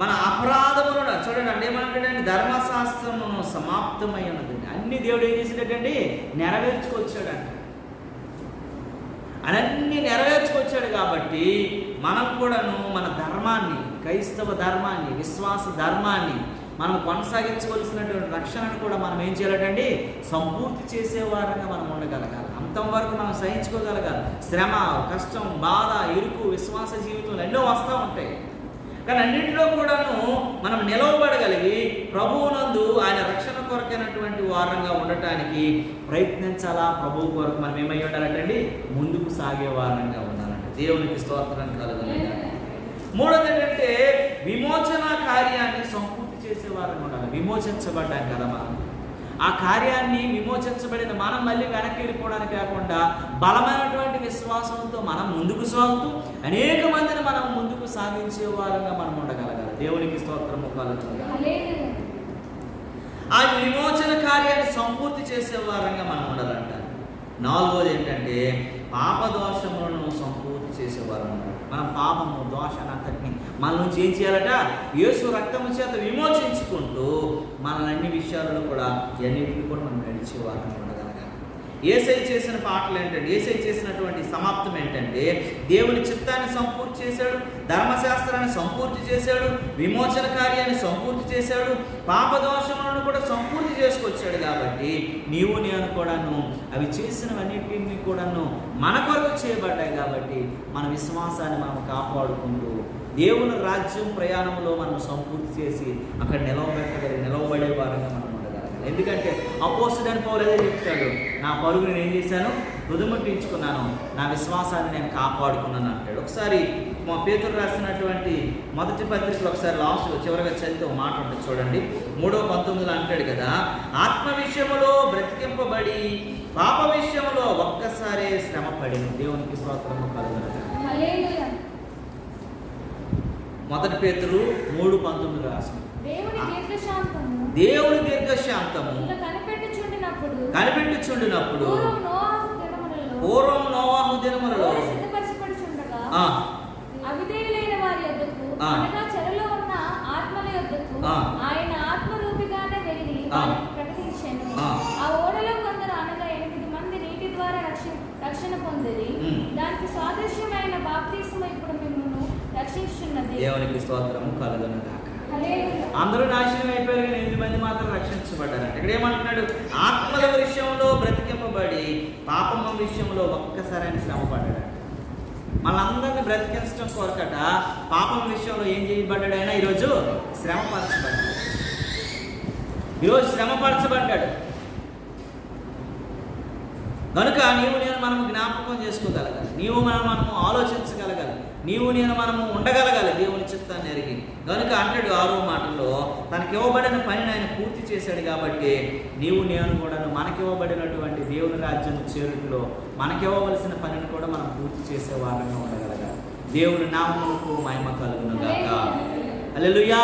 మన అపరాధములను చూడండి ఏమంటాడండి, ధర్మశాస్త్రమును సమాప్తమై ఉన్నది. అన్ని దేవుడు ఏం చేసేటండి నెరవేర్చుకొచ్చాడంట. అన్నీ నెరవేర్చుకొచ్చాడు కాబట్టి మనం కూడాను మన ధర్మాన్ని, క్రైస్తవ ధర్మాన్ని, విశ్వాస ధర్మాన్ని మనం కొనసాగించవలసినటువంటి రక్షణను కూడా మనం ఏం చేయాలండి సంపూర్తి చేసేవారంగా మనం ఉండగలగాలి. అంతం వరకు మనం సహించుకోగలగాలి. శ్రమ, కష్టం, బాధ, ఇరుకు విశ్వాస జీవితంలో ఎన్నో వస్తూ ఉంటాయి. కానీ అన్నింటిలో కూడాను మనం నిలవబడగలిగి ప్రభువునందు ఆయన రక్షణ కొరకైనటువంటి వారంగా ఉండటానికి ప్రయత్నించాలా. ప్రభువు కొరకు మనం ఏమై ఉండాలంటండి ముందుకు సాగే వారంగా ఉండాలంట. దేవునికి స్తోత్రం కలుగును. మూడోది ఏంటంటే విమోచన కార్యాన్ని సంపూర్తి చేసేవారంగా ఉండాలి. విమోచించబడ్డాం కదా మనం, ఆ కార్యాన్ని విమోచించబడిన మనం మళ్ళీ వెనక్కి వెళ్ళిపోవడానికి కాకుండా బలమైనటువంటి విశ్వాసంతో మనం ముందుకు సాగుతూ అనేక మందిని మనం ముందుకు సాగించే వారంగా మనం ఉండగలగాలి. దేవునికి స్తోత్రము కలుగును. ఆ విమోచన కార్యాన్ని సంపూర్తి చేసే వారంగా మనం ఉండాలంట. నాలుగోది ఏంటంటే పాపదోషములను సంపూర్తి చేసేవారు ఉండాలి. మనం పాపము, దోషాన్నంతటిని మన నుంచి ఏం చేయాలట యేసు రక్తము చేత విమోచించుకుంటూ మనల్ని అన్ని విషయాలలో కూడా అన్నింటినీ కూడా మనం నడిచేవారు ఉండగలగాలి. యేసయ్య చేసిన పాటలు ఏంటంటే, యేసయ్య చేసినటువంటి సమాప్తం ఏంటంటే దేవుని చిత్తాన్ని సంపూర్తి చేశాడు, ధర్మశాస్త్రాన్ని సంపూర్తి చేశాడు, విమోచన కార్యాన్ని సంపూర్తి చేశాడు, పాపదోషములను కూడా సంపూర్తి చేసుకొచ్చాడు. కాబట్టి నీవు నేను కూడాను అవి చేసినవన్నింటినీ కూడాను మన కొరకు చేయబడ్డాయి. కాబట్టి మన విశ్వాసాన్ని మనం కాపాడుకుంటూ దేవుని రాజ్యం ప్రయాణంలో మనం సంపూర్తి చేసి అక్కడ నిలవబడే వారంగా మనం ఉండగలగాలి. ఎందుకంటే అపోస్తలుడైన పౌలు అదే చెప్తాడు, నా పరుగుని నేను ఏం చేశాను, రుజుముట్టించుకున్నాను, నా విశ్వాసాన్ని నేను కాపాడుకున్నాను అంటాడు. ఒకసారి మా పేతురు రాసినటువంటి మొదటి పత్రికలో ఒకసారి లాస్ట్ చివరిగా చదివితే ఒక మాట ఉంటుంది చూడండి. 3:19 అంటాడు కదా, ఆత్మ విషయములో బ్రతికింపబడి పాప విషయంలో ఒక్కసారే శ్రమ పడిన. దేవునికి స్తోత్రము కలుగును. మొదటి పేతురు 3:19 రాసు, దేవుని దీర్ఘశాంతము కనిపెట్టుచుండినప్పుడు పూర్వం నోవాహు దినములలో అవిధేయులైన వారి యొద్దకు అనగా చెరలో ఉన్న ఆత్మల యొద్దకు ఆయన ఆత్మరూపిగానే వెళ్ళి ప్రకటించాను. ఆ ఓడలో కొందరు అనగా 8 మంది నీటి ద్వారా రక్షణ పొందిరి. దానికి సాదృశ్యమైన బాప్తిస్మము ఇప్పుడు మిమ్మల్ని రక్షించుచున్నది. దేవునికి స్తోత్రము కలుగును గాక. అందరూ నాశనం అయిపోయారు కానీ 8 మంది మాత్రం రక్షించబడ్డారంట. ఇక్కడ ఏమంటున్నాడు, ఆత్మల విషయంలో బ్రతికింపబడి పాపమ విషయంలో ఒక్కసారి ఆయన శ్రమ పడ్డాడు. మనందరినీ బ్రతికించడం కొరకట పాపం విషయంలో ఏం చేయబడ్డాడు, ఆయన ఈరోజు శ్రమపరచబడ్డాడు. ఈరోజు శ్రమపరచబడ్డాడు. కనుక నీవు నేను మనము జ్ఞాపకం చేసుకోగలగాలి, నీవు మనము ఆలోచించగలగాలి. నీవు నేను మనము ఉండగలగాలి దేవుని చిత్తాన్ని ఎరిగి. కనుక అంటాడు 6వ మాటలో, తనకి ఇవ్వబడిన పనిని ఆయన పూర్తి చేశాడు కాబట్టి నీవు నేను కూడా మనకివ్వబడినటువంటి దేవుని రాజ్యం చేరుకలో మనకివ్వవలసిన పనిని కూడా మనం పూర్తి చేసే వారంగా ఉండగలగాలి. దేవుని నామమునకు మహిమ కలుగును గాక. హల్లెలూయా.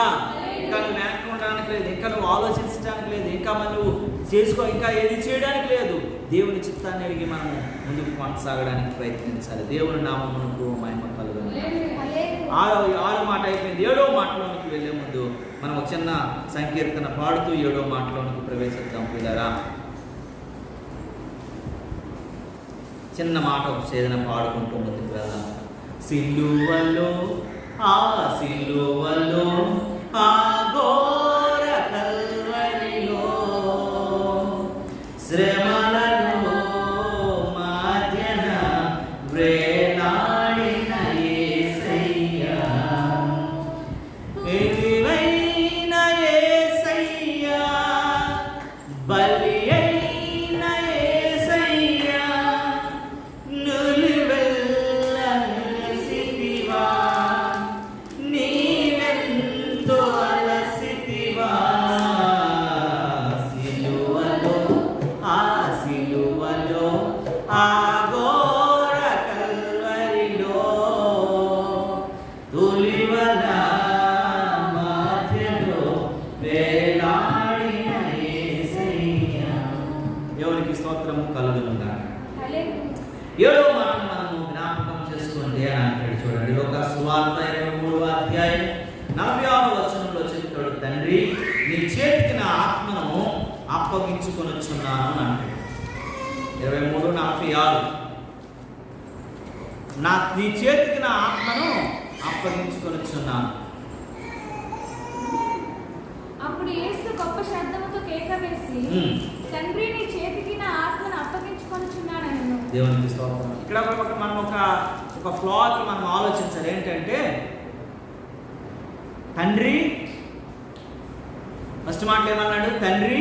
ఇంకా నువ్వు వెనక్కి ఉండడానికి లేదు, ఇంకా నువ్వు ఆలోచించడానికి లేదు, ఇంకా నువ్వు ఇంకా ఏది చేయడానికి లేదు. దేవుని చిత్తాన్ని ఎరిగి మనం ముందుకు కొనసాగడానికి ప్రయత్నించాలి. దేవుని నామమునకు మహిమ కలుగును. 6వ మాట అయిపోయింది. 7వ మాటలోనికి వెళ్ళే ముందు మనం ఒక చిన్న సంకీర్తన పాడుతూ 7వ మాటలోనికి ప్రవేశిద్దాం పిల్లరా. చిన్న మాట ఏదైనా పాడుకుంటూ ముందుకు వెళ్దాం. సిలువలో ఆ సిలువలో ఆ ఘోర కల్వరిలో శ్రమలలో మధ్యన వేలాడిన యేసయ్యా, ఎలివైన యేసయ్యా, బలి అయిన యేసయ్యా, నులివెల్ల నిలిసితివా, నీవెంతో అలసితివా. సిలువలో ఆ సిలువలో ఆ ఘోర కల్వరిలో తులివల మధ్యలో వేలాడిన యేసయ్యా. దేవునికి స్తోత్రము కలుగును గాక. 7వ మాటను మనము జ్ఞాపకం చేసుకోండి అని అంటాడు. చూడండి, లోకా సువార్త 23వ అధ్యాయం 46వ వచనంలో చెప్తాడు, తండ్రి నీ చేతికి నా ఆత్మను అప్పగించుకొనుచున్నాను అని అంటాడు. 23:46 నీ చేతికి నా ఆత్మను అప్పగించుకొనుచున్నాను. అప్పుడు యేసు గొప్ప శబ్దముతో కేక వేసి, తండ్రి నీ చేతికి నా ఆత్మను అప్పగించుకొనుచున్నానను. దేవునికి స్తోత్రం. ఇక్కడ మనం ఒక ఫ్లాట్ మనం ఆలోచించాలి. ఏంటంటే తండ్రి ఫస్ట్ మాటలు ఏమన్నాడు? తండ్రి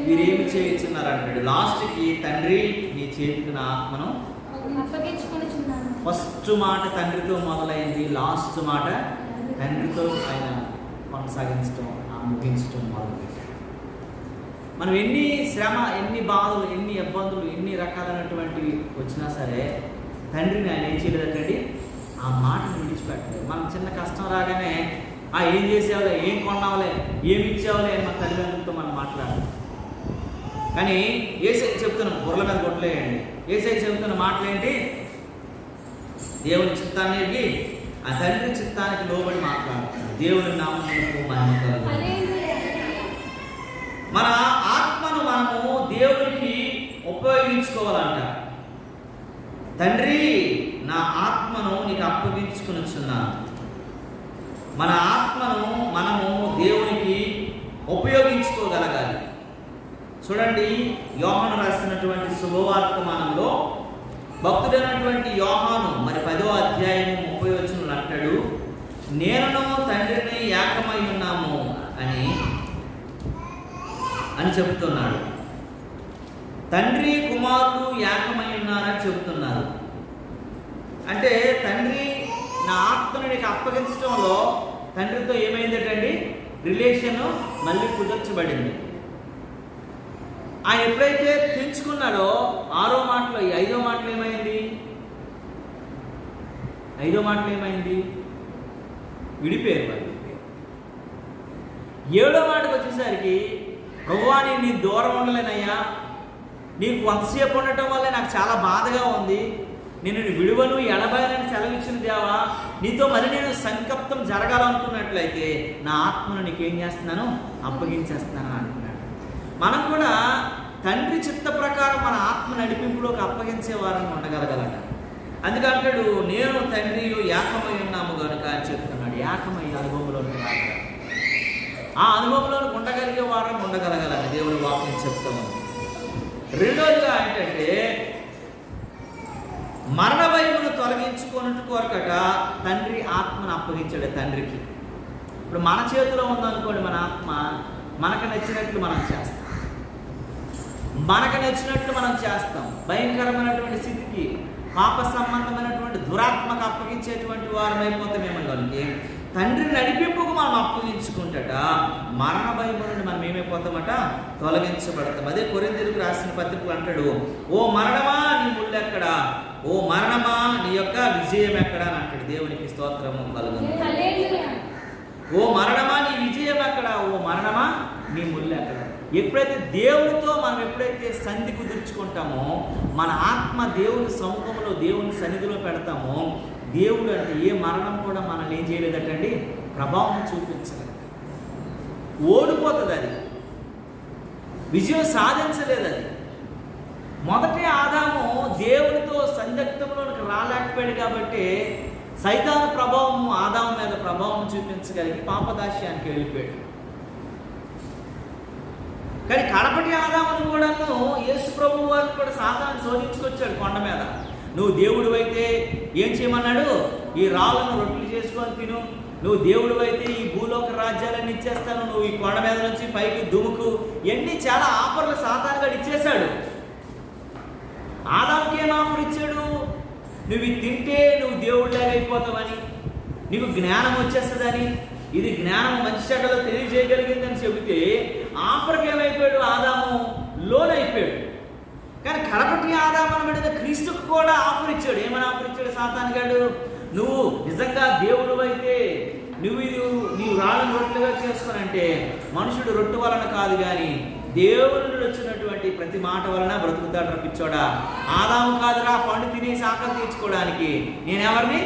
మీరేమి చేయించున్నారు అంటాడు. లాస్ట్కి తండ్రి నీ చేతికి నా ఆత్మను అప్పగించుకొనుచున్నాను. ఫస్ట్ మాట తండ్రితో మొదలైంది, లాస్ట్ మాట తండ్రితో ఆయన కొనసాగించడం, ముగించడం మొదలుపెట్టాడు. మనం ఎన్ని శ్రమ, ఎన్ని బాధలు, ఎన్ని ఇబ్బందులు, ఎన్ని రకాలైనటువంటివి వచ్చినా సరే తండ్రిని ఆయన ఏం చేయలేదండి, ఆ మాటను విడిచిపెట్టలేదు. మనం చిన్న కష్టం రాగానే ఏం చేసేవాలే, ఏం కొన్నావులే, ఏమి ఇచ్చేవాలే అని మన తల్లిదండ్రులతో మనం మాట్లాడాలి. కానీ ఏసై చెప్తున్న బుర్రల మీద కొట్టలేయండి. ఏసై చెబుతున్న మాటలేంటి? దేవుని చిత్తాన్ని ఎరిగి ఆ తండ్రి చిత్తానికి లోబడి మాట్లాడుతున్నాడు. దేవుని నామమునకు మహిమ కలుగును. మన ఆత్మను మనము దేవునికి ఉపయోగించుకోవాలంట. తండ్రి నా ఆత్మను నీకు అప్పగించుకొనుచున్నాను. మన ఆత్మను మనము దేవునికి ఉపయోగించుకోగలగాలి. చూడండి, యోహాను రాసినటువంటి శుభవార్తమానంలో భక్తుడైనటువంటి యోహాను మరి 10వ అధ్యాయం 30వ వచనంలో అంటాడు, నేనును తండ్రిని ఏకమై ఉన్నాము అని చెబుతున్నాడు. తండ్రి కుమారుడు ఏకమై ఉన్నారని చెబుతున్నారు. అంటే తండ్రి నా ఆత్మను నీకు అప్పగించడంలో తండ్రితో ఏమైందటండి? రిలేషన్ మళ్ళీ కుదర్చబడింది. ఆయన ఎప్పుడైతే తెంచుకున్నాడో 6వ మాటలో, ఈ 5వ మాటలు ఏమైంది? 5వ మాటలు ఏమైంది? విడిపోయారు వాళ్ళు. 7వ మాటకు వచ్చేసరికి, ప్రభువా నేను నీ దూరం ఉండలేనయ్యా, నీకు కొంతసేపు ఉండటం వల్ల నాకు చాలా బాధగా ఉంది, నేను విడువను ఎడబాయనని సెలవిచ్చిన దేవా, నీతో మరి నేను సంకల్పం జరగాలనుకున్నట్లయితే నా ఆత్మను నీకేం చేస్తున్నాను? అప్పగించేస్తున్నాను అంటున్నాడు. మనం కూడా తండ్రి చిత్త ప్రకారం మన ఆత్మ నడిపింపులోకి అప్పగించే వారిని ఉండగలగలట. అందుకంటాడు, నేను తండ్రి ఏకమై ఉన్నాము కనుక అని చెప్తున్నాడు. ఏకమై అనుభవంలో ఆ అనుభవంలో ఉండగలిగే వారిని ఉండగలగాలని దేవుని వాక్యం చెప్తాము. రెండోదిగా ఏంటంటే, మరణ భయమును తొలగించుకున్నట్టు కోరకట తండ్రి ఆత్మను అప్పగించాడు తండ్రికి. ఇప్పుడు మన చేతిలో ఉందనుకోండి, మన ఆత్మ మనకు నచ్చినట్లు మనం చేస్తాం, మనకు నచ్చినట్లు మనం చేస్తాం. భయంకరమైనటువంటి స్థితికి, పాప సంబంధమైనటువంటి దురాత్మకు అప్పగించేటువంటి వారమైపోతామేమో కనుక తండ్రి నడిపింపుకు మనం అప్పగించుకుంటట మరణ భయం నుండి మనం ఏమైపోతామట, తొలగించబడతాం. అదే కొరింథీయులకు రాసిన పత్రికలు అంటాడు, ఓ మరణమా నీ ముళ్ళెక్కడా, ఓ మరణమా నీ యొక్క విజయం ఎక్కడా అని అంటాడు. దేవునికి స్తోత్రము కలుగును. ఓ మరణమా నీ విజయం ఎక్కడా, ఓ మరణమా నీ ముళ్ళు ఎక్కడా. ఎప్పుడైతే దేవునితో మనం ఎప్పుడైతే సంధి కుదుర్చుకుంటామో, మన ఆత్మ దేవుని సముఖంలో దేవుని సన్నిధిలో పెడతామో, దేవుడు అంటే ఏ మరణం కూడా మనల్ని ఏం చేయలేదటండి, ప్రభావం చూపించలేదు. ఓడిపోతుంది, అది విజయం సాధించలేదు. అది మొదటి ఆదాము దేవునితో సందిగ్ధంలోకి రాలేకపోయాడు కాబట్టి సైతాను ప్రభావం ఆదాము మీద ప్రభావం చూపించగలిగి పాపదాస్యానికి వెళ్ళిపోయాడు. కానీ కడపటి ఆదామును కూడాను యేసు ప్రభువు వారిని కూడా సాతాను శోధించుకొచ్చాడు కొండ మీద. నువ్వు దేవుడు అయితే ఏం చేయమన్నాడు, ఈ రాళ్ళను రొట్టెలు చేసుకొని తిను, నువ్వు దేవుడు అయితే ఈ భూలోక రాజ్యాలన్నీ ఇచ్చేస్తాను, నువ్వు ఈ కొండ మీద నుంచి పైకి దుముకు, ఇవన్నీ చాలా ఆఫర్లు సాతానుగాడు ఇచ్చేశాడు. ఆదాముకి ఏం ఆఫర్ ఇచ్చాడు, నువ్వు ఇది తింటే నువ్వు దేవుడిలాగా అయిపోతావని, నీకు జ్ఞానం వచ్చేస్తుందని, ఇది జ్ఞానం మంచి చెడ్డలో తెలియజేయగలిగిందని చెబితే ఆఫర్కి ఏమైపోయాడు, ఆదాము లోనైపోయాడు. కానీ కడపటి ఆదాము మీద క్రీస్తుకు కూడా ఆఫర్ ఇచ్చాడు. ఏమని ఆఫర్ ఇచ్చాడు సాతానుగాడు, నువ్వు నిజంగా దేవుడు అయితే నీవు రాళ్ళను రొట్టెలుగా చేసుకోనంటే మనుషుడు రొట్టె వలన కాదు కానీ దేవుని నుండి వచ్చినటువంటి ప్రతి మాట వలన బ్రతుకుతాడు రప్పించోడా. ఆదాము కాదురా పండు తినేసి ఆకలి తీర్చుకోవడానికి, నేనెవరిని,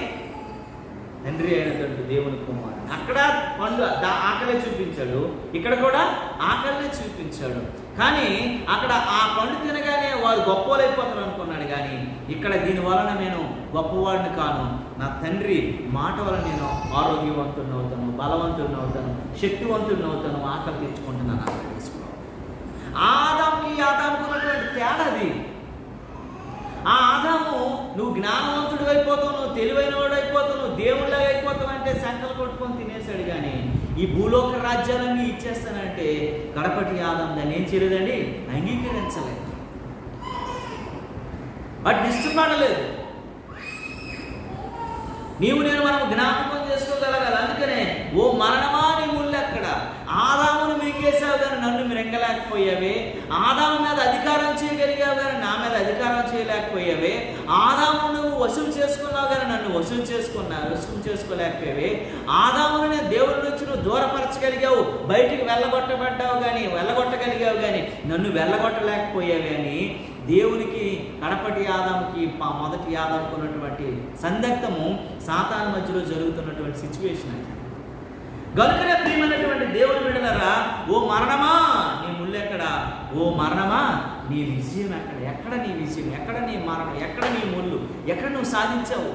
తండ్రి అయినటువంటి దేవుని కుమారుడు. అక్కడ పండు ఆకలే చూపించాడు, ఇక్కడ కూడా ఆకలినే చూపించాడు. కానీ అక్కడ ఆ పండు తినగానే వారు గొప్పవాళ్ళు అయిపోతారు అనుకున్నాడు. కానీ ఇక్కడ దీని వలన నేను గొప్పవాడిని కాను, నా తండ్రి మాట వలన నేను ఆరోగ్యవంతుడిని అవుతాను, బలవంతుడిని అవుతాను, శక్తివంతుడిని అవుతాను, ఆకలి తీర్చుకుంటున్నాను. ఆకలి తీసుకోవాలి. ఆదాముకు ఉన్నటువంటి తేడాది. ఆ ఆదాము నువ్వు జ్ఞానవంతుడు అయిపోతావు, నువ్వు తెలివైన వాడు అయిపోతావు, నువ్వు దేవుళ్ళగా అయిపోతావు అంటే సంకలు కొట్టుకొని తినేశాడు. కానీ ఈ భూలోక రాజ్యాలన్నీ ఇచ్చేస్తానంటే కడపటి ఆదాము దాన్ని ఏం చేయలేదండి, అంగీకరించలేదు, వాటిని ఇష్టపడలేదు. నీవు నేను మనం జ్ఞాపకం చేసుకోగలగాలి. అందుకనే ఓ మరణమా నీ ముళ్ళు ఎక్కడ, ఆదామును మింగేసావు కానీ నన్ను మింగలేకపోయావే, ఆదాము మీద అధికారం చేయగలిగావు కానీ నా మీద అధికారం చేయలేకపోయావే, ఆదాము నువ్వు వసూలు చేసుకున్నావు కానీ నన్ను వసూలు చేసుకోలేకపోయావే, ఆదామును నేను దేవుడి నుంచి నువ్వు దూరపరచగలిగావు, బయటికి వెళ్ళగొట్టగలిగావు కానీ నన్ను వెళ్ళగొట్టలేకపోయావే అని దేవునికి కడపటి ఆదాముకి మొదటి ఆదాముకు ఉన్నటువంటి సందిగ్ధము సాతాను మధ్యలో జరుగుతున్నటువంటి సిచ్యువేషన్ అది. గనుకనే ప్రియమైనటువంటి దేవుని బిడ్డలారా, ఓ మరణమా నీ ముళ్ళు ఎక్కడ, ఓ మరణమా నీ విజయం ఎక్కడ, ఎక్కడ నీ విజయం, ఎక్కడ నీ మరణం, ఎక్కడ నీ ముళ్ళు, ఎక్కడ నువ్వు సాధించావు.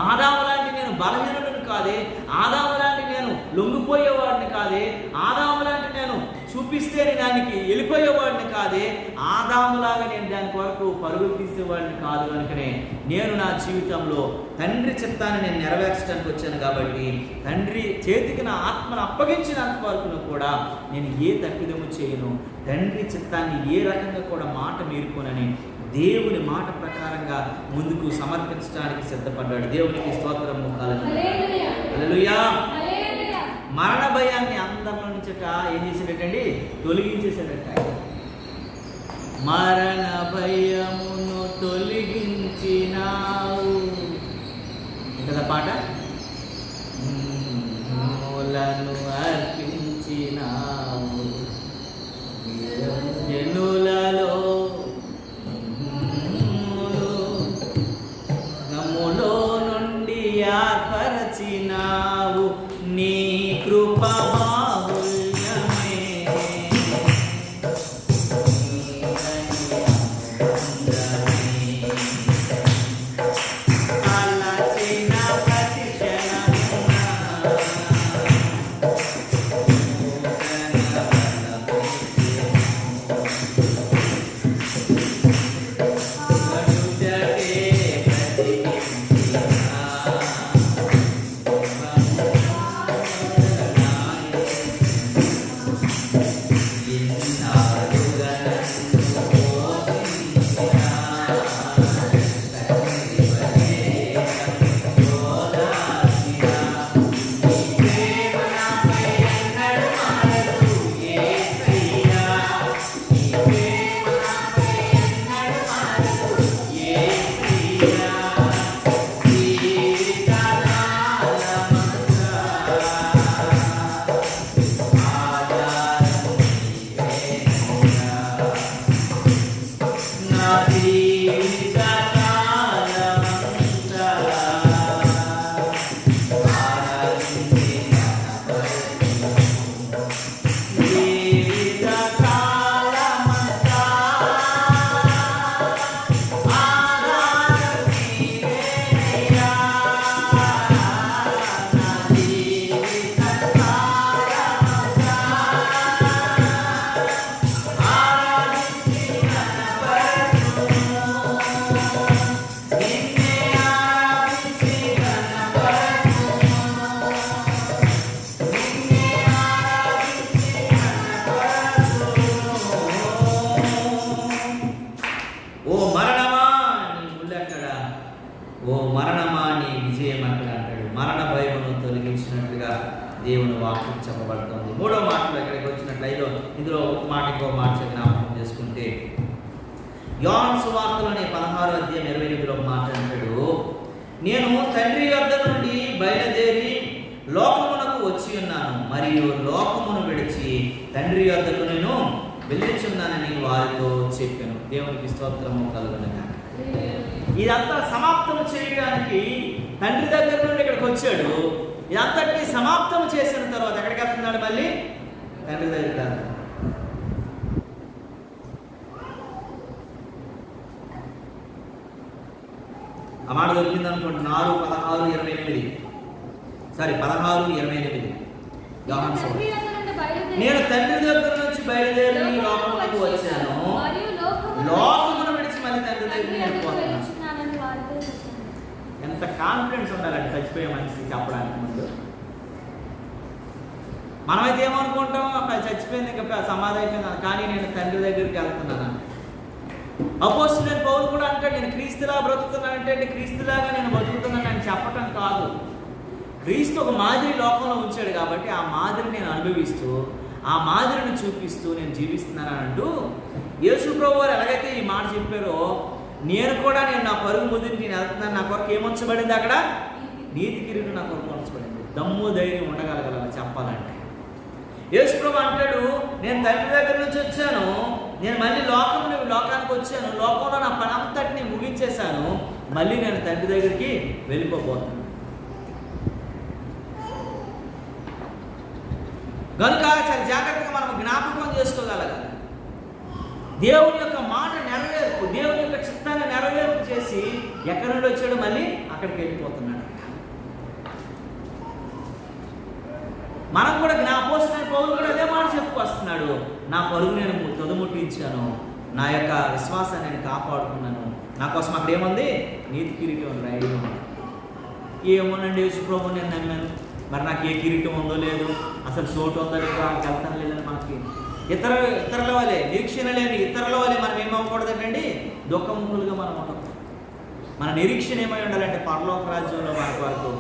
ఆదాము లాంటి నేను బలహీనుడిని కాదే, ఆదాము లాంటి నేను లొంగిపోయేవాడిని కాదే, ఆదాము లాంటి నేను చూపిస్తే దానికి వెళ్ళిపోయేవాడిని కాదే, ఆదాములాగా నేను దాని వరకు పరుగులు తీసేవాడిని కాదు. కనుకనే నేను నా జీవితంలో తండ్రి చిత్తాన్ని నేను నెరవేర్చడానికి వచ్చాను. కాబట్టి తండ్రి చేతికి నా ఆత్మను అప్పగించినంత వరకు కూడా నేను ఏ తప్పిదము చేయను, తండ్రి చిత్తాన్ని ఏ రకంగా కూడా మాట మీరుకోనని దేవుని మాట ప్రకారంగా ముందుకు సమర్పించడానికి సిద్ధపడ్డాడు. దేవునికి స్తోత్రము హల్లెలూయా. మరణ భయాన్ని అందరిలో నుంచట ఏం చేసేటండి, తొలగించేసేటట్ట. మరణ భయమును తొలగించినావు కదా పాట, మూలను అర్పించినావు, జనులలో నమ్ములో నుండి ఏర్పరచినావు, నీ కృప బాహుళ్యమే, అలచిన ప్రతి ఓ మరణమా నీ విజయం అక్కడ అంటాడు. మరణ భయమును తొలగించినట్లుగా దేవుని వాక్యం చెప్పబడుతుంది. మూడో మాటలో ఇక్కడికి వచ్చినట్లయితే ఇందులో ఒక మాట ఇంకో మాట జ్ఞాపకం చేసుకుంటే యోహాను సువార్తలోని 16:28 మాట్లాడాడు, నేను తండ్రి వద్ద నుండి బయలుదేరి లోకమునకు వచ్చి ఉన్నాను, మరియు లోకమును విడిచి తండ్రి వద్దకు నేను వెళ్ళిచున్నానని వారితో చెప్పాను. దేవునికి స్తోత్రము కలుగునుగాక. ఇదంతా సమాప్తం చేయడానికి తండ్రి దగ్గర నుండి ఇక్కడికి వచ్చాడు. ఇదంతటినీ సమాప్తం చేసిన తర్వాత ఎక్కడికి వెళ్తున్నాడు? మళ్ళీ తండ్రి దగ్గరికి వెళ్తాడు. ఆ మాట దొరికింది అనుకోండి. 16:28 యోహాను సువార్త. నేను తండ్రి దగ్గర నుంచి బయలుదేరి లోకమునకు వచ్చాను, లోకమును విడిచి మళ్ళీ తండ్రి దగ్గరికి వెళ్ళిపోతున్నాను. ఎంత కాన్ఫిడెన్స్ ఉండాలండి చచ్చిపోయే మనిషి చెప్పడానికి ముందు. మనమైతే ఏమనుకుంటాం, అక్కడ చచ్చిపోయింది ఇంకా సమాధి అయిపోయింది, కానీ నేను తండ్రి దగ్గరికి వెళ్తున్నాను. అపోస్తలుడైన పౌలు కూడా అంటాడు, నేను క్రీస్తులా బ్రతుకుతున్నానంటే క్రీస్తులాగా నేను బతుకుతున్నాను అని చెప్పటం కాదు. క్రీస్తు ఒక మాదిరి లోకంలో ఉంచాడు కాబట్టి ఆ మాదిరిని నేను అనుభవిస్తూ ఆ మాదిరిని చూపిస్తూ నేను జీవిస్తున్నాను అంటూ యేసు ప్రభువు వారు ఎలాగైతే ఈ మాట చెప్పారో నేను కూడా నా పరుగు ముదిరి నేను వెళ్తున్నాను. నా కొరకు ఏమొచ్చబడింది? అక్కడ నీతి కిరీటం నా కొరకు ఉంచబడింది. దమ్ము ధైర్యం ఉండగలగాల చెప్పాలంటే. యేసు ప్రభు అంటాడు, నేను తండ్రి దగ్గర నుంచి వచ్చాను, నేను మళ్ళీ లోకానికి వచ్చాను, లోకంలో నా పని అంతటిని ముగించేశాను, మళ్ళీ నేను తండ్రి దగ్గరికి వెళ్ళిపోతున్నాను. కనుక చాలా జాగ్రత్తగా మనం జ్ఞాపకం చేసుకోగలగాలి. దేవుని యొక్క మాట నెరవేర్పు, దేవుని యొక్క చిత్తాన్ని నెరవేర్పు చేసి ఎక్కడి నుండి వచ్చాడు మళ్ళీ అక్కడికి వెళ్ళిపోతున్నాడు. మనం కూడా అపోస్తలుడైన పౌలు కూడా అదే మాట చెప్పుకొస్తున్నాడు, నా పరుగు నేను తొదముట్టించాను, నా యొక్క విశ్వాసాన్ని నేను కాపాడుకున్నాను, నా కోసం అక్కడ ఏముంది? నీతి కిరీటం రైలు ఉంది. ఏమోనండి యేసు ప్రభు నేను నమ్మాను, మరి నాకు ఏ కిరీటం ఉందో లేదు, అసలు చోటు ఉందో లేదో వెళ్తాను లేదని మనకి ఇతరుల వల్లే నిరీక్షణ లేని ఇతరుల వల్లే మనం ఏమవ్వకూడదండి, దుఃఖముఖులుగా మనం ఉండకూడదు. మన నిరీక్షణ ఏమై ఉండాలంటే పరలోక రాజ్యంలో మనకు వరకు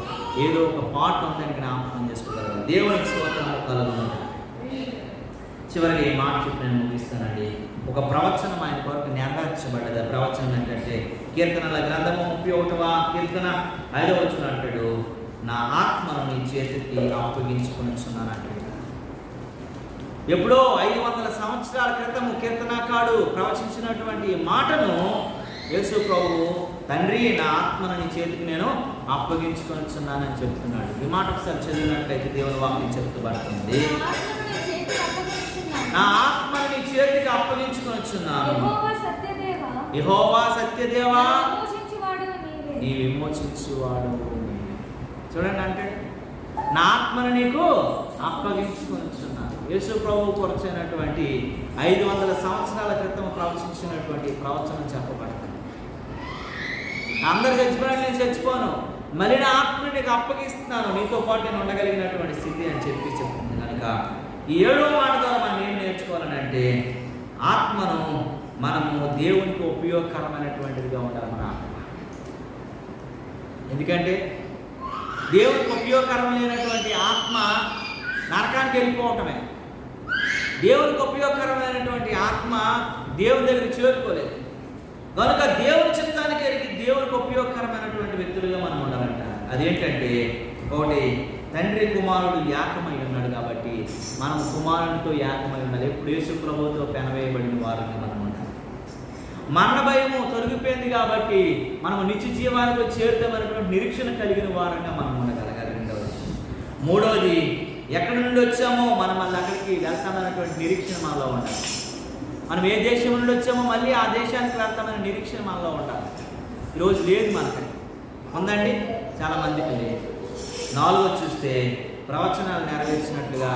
ఏదో ఒక పాట ఉందని జ్ఞాపకం చేసుకోగలరు. దేవునికి స్తోత్రము కలుగును. చివరికి ఈ మాట చెప్పి నేను ముగిస్తానండి. ఒక ప్రవచనం ఆయన కొరకు నెరవేర్చబడ్డది. ఆ ప్రవచనం ఏంటంటే కీర్తనల గ్రంథము 31వ కీర్తన 5వ వచనం అంటాడు, నా ఆత్మను నీ చేతికి అప్పగించుకొనిచున్నాను అంటాడు. ఎప్పుడో 500 సంవత్సరాల క్రితం కీర్తనకారుడు ప్రవచించినటువంటి మాటను యేసు ప్రభువు తండ్రి నా ఆత్మను నీ చేతికి నేను అప్పగించుకొనిచున్నానని చెప్తున్నాడు. ఈ మాట ఒకసారి చదివినట్లయితే దేవుని వాక్యం చెప్తూబడుతుంది, నా ఆత్మను నీ చేతికి అప్పగించుకొనిచున్నాను, యెహోవా సత్యదేవా నీ విమోచించువాడు. చూడండి అంటే నా ఆత్మను నీకు అప్పగించుకొనిచున్నాను. యేసు ప్రభువు కొరచైనటువంటి 500 సంవత్సరాల క్రితం ప్రవచించినటువంటి ప్రవచనం చెప్పబడుతుంది. అందరు చచ్చిపోయినా నేను చచ్చిపోను, మళ్ళీ నా ఆత్మను నీకు అప్పగిస్తున్నాను, నీతో పాటు నేను ఉండగలిగినటువంటి స్థితి అని చెప్తుంది. కనుక ఈ 7వ మాట ద్వారా మనం ఏం నేర్చుకోవాలని అంటే ఆత్మను మనము దేవునికి ఉపయోగకరమైనటువంటిదిగా ఉండాలి మన ఆత్మ. ఎందుకంటే దేవునికి ఉపయోగకరమైనటువంటి ఆత్మ నరకానికి వెళ్ళిపోవటమే. దేవునికి ఉపయోగకరమైనటువంటి ఆత్మ దేవుని దగ్గరికి చేరుకోలేదు. కనుక దేవుని చిత్తానికి ఎరిగి దేవునికి ఉపయోగకరమైనటువంటి వ్యక్తులుగా మనం ఉండాలంట. అదేంటంటే ఒకటి, తండ్రి కుమారుడు ఏకమై ఉన్నాడు కాబట్టి మనం కుమారునితో ఏకమై ఉండాలి. ఎప్పుడు యేసు ప్రభువుతో పెనవేయబడిన వారంగా మనం ఉండాలి. మరణ భయము తొలగిపోయింది కాబట్టి మనం నిత్య జీవానికి చేరుతామనేటువంటి నిరీక్షణ కలిగిన వారంగా మనం ఉండగలగాలి. మూడవది, ఎక్కడి నుండి వచ్చామో మనం మళ్ళీ అక్కడికి వెళ్తామనేటువంటి నిరీక్షణ మనలో ఉండాలి. మనం ఏ దేశం నుండి వచ్చామో మళ్ళీ ఆ దేశానికి వెళ్తామనే నిరీక్షణ మనలో ఉండాలి. ఈరోజు లేదు మనకి, ఉందండి చాలామందికి లేదు. 4వ చూస్తే ప్రవచనాలు నెరవేర్చినట్లుగా